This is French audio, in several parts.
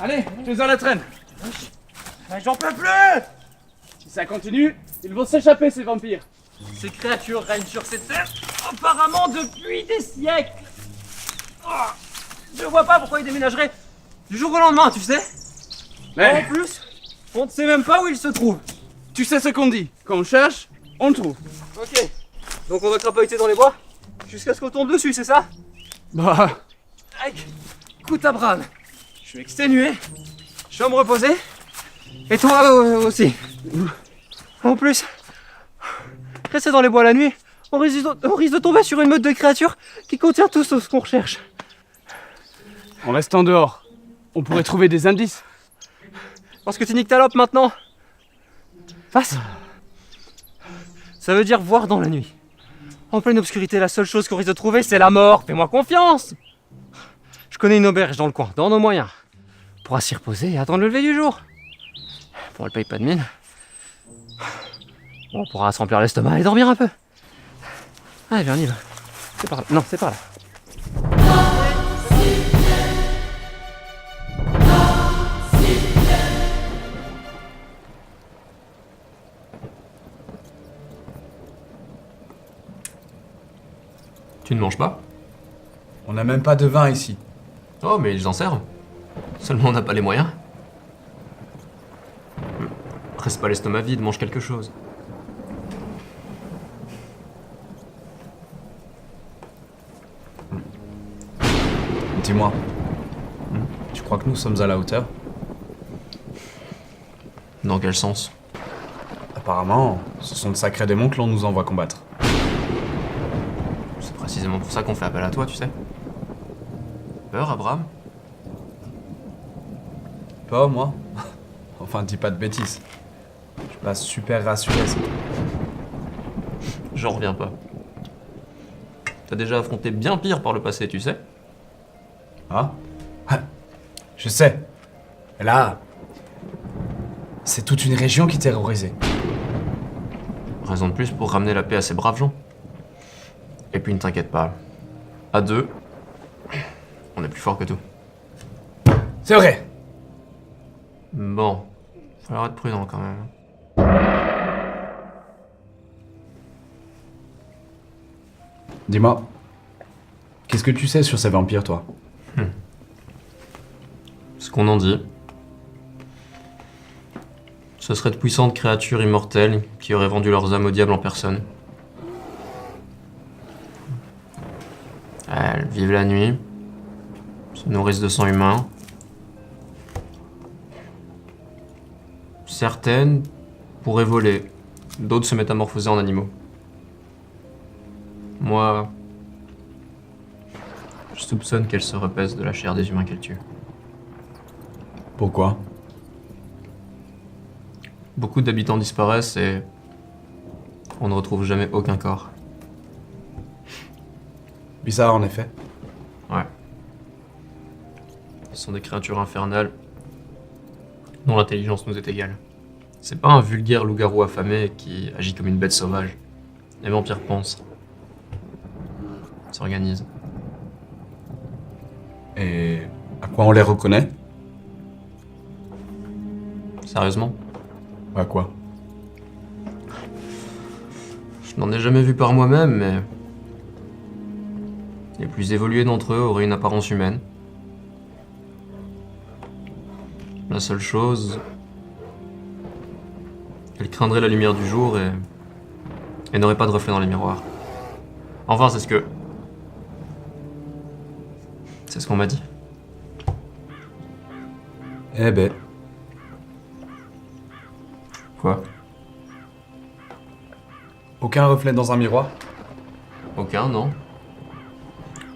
Allez, je les en la traîne. J'en peux plus! Si ça continue, ils vont s'échapper ces vampires. Ces créatures règnent sur cette terre apparemment depuis des siècles. Oh, je vois pas pourquoi ils déménageraient du jour au lendemain, tu sais. Mais En plus, on ne sait même pas où ils se trouvent. tu sais ce qu'on dit. Quand on cherche, on le trouve. Ok, donc on va crapahuter dans les bois jusqu'à ce qu'on tombe dessus, c'est ça? Bah, Écoute Abraham, je suis exténué, je vais me reposer, et toi aussi. En plus, rester dans les bois la nuit, on risque de tomber sur une meute de créatures qui contient tout ce qu'on recherche. en restant dehors, on pourrait trouver des indices. Parce que tu niques ta lope maintenant. Face. Ça veut dire voir dans la nuit. En pleine obscurité, la seule chose qu'on risque de trouver, c'est la mort. Fais-moi confiance. Je connais une auberge dans le coin, dans nos moyens. On pourra s'y reposer et attendre le lever du jour. Bon, elle paye pas de mine. Bon, on pourra se remplir l'estomac et dormir un peu. Allez, viens, on y va. C'est par là. Non, c'est par là. Tu ne manges pas? On n'a même pas de vin ici. Oh, mais ils en servent. Seulement on n'a pas les moyens. Reste pas l'estomac vide, mange quelque chose. Dis-moi, tu crois que nous sommes à la hauteur? Dans quel sens? Apparemment, ce sont de sacrés démons que l'on nous envoie combattre. C'est précisément pour ça qu'on fait appel à toi, tu sais. Peur, Abraham? Pas moi. Enfin, dis pas de bêtises. Je passe super rassuré. J'en reviens pas. T'as déjà affronté bien pire par le passé, tu sais. Ah? Je sais. Là, c'est toute une région qui est terrorisée. Raison de plus pour ramener la paix à ces braves gens. Et puis ne t'inquiète pas. À deux, on est plus fort que tout. C'est vrai. Bon, faut falloir être prudent quand même. Dis-moi, qu'est-ce que tu sais sur ces vampires, toi? Ce qu'on en dit, ce seraient de puissantes créatures immortelles qui auraient vendu leurs âmes au diable en personne. Elles vivent la nuit, se nourrissent de sang humain. Certaines pourraient voler, d'autres se métamorphoser en animaux. Moi, je soupçonne qu'elles se repaissent de la chair des humains qu'elles tuent. Pourquoi? Beaucoup d'habitants disparaissent et on ne retrouve jamais aucun corps. Bizarre, en effet. Ouais. Ce sont des créatures infernales dont l'intelligence nous est égale. C'est pas un vulgaire loup-garou affamé qui agit comme une bête sauvage. Les vampires pensent. S'organisent. Et à quoi on les reconnaît? Sérieusement? À quoi? Je n'en ai jamais vu par moi-même, mais... les plus évolués d'entre eux auraient une apparence humaine. La seule chose... elles craindraient la lumière du jour et n'auraient pas de reflet dans les miroirs. Enfin, c'est ce qu'on m'a dit. Eh ben, Quoi? aucun reflet dans un miroir? Aucun, non?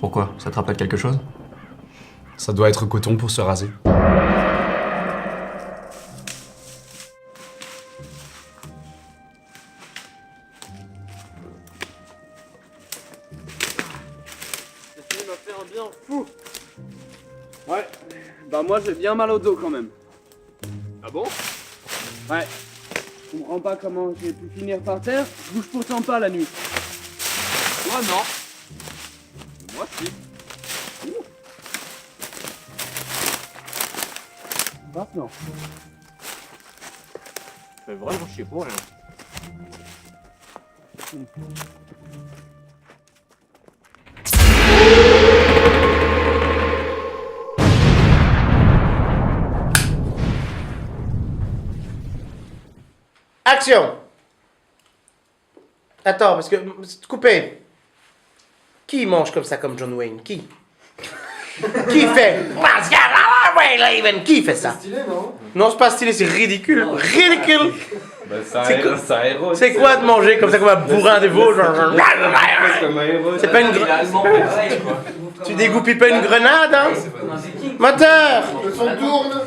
Pourquoi? Ça te rappelle quelque chose? Ça doit être coton pour se raser. Cette nuit m'a fait un bien fou. Ouais, bah moi j'ai bien mal au dos quand même. Ah bon? Ouais. Je comprends pas comment j'ai pu finir par terre, je bouge pourtant pas la nuit. Moi, non. Moi, si. Maintenant. Ça fait vraiment chier pour rien. Action! Attends, parce que. Coupé. Qui mange comme ça comme John Wayne? Qui? Qui fait? Qui fait ça? Stylé, non? Non, c'est pas stylé, c'est ridicule. Ridicule! Bah, C'est quoi- c'est un héros. C'est quoi de manger comme ça comme un bourrin de veau? Genre. comme un héros? C'est pas une Tu dégoupilles pas une grenade, hein? Moteur! Le son tourne!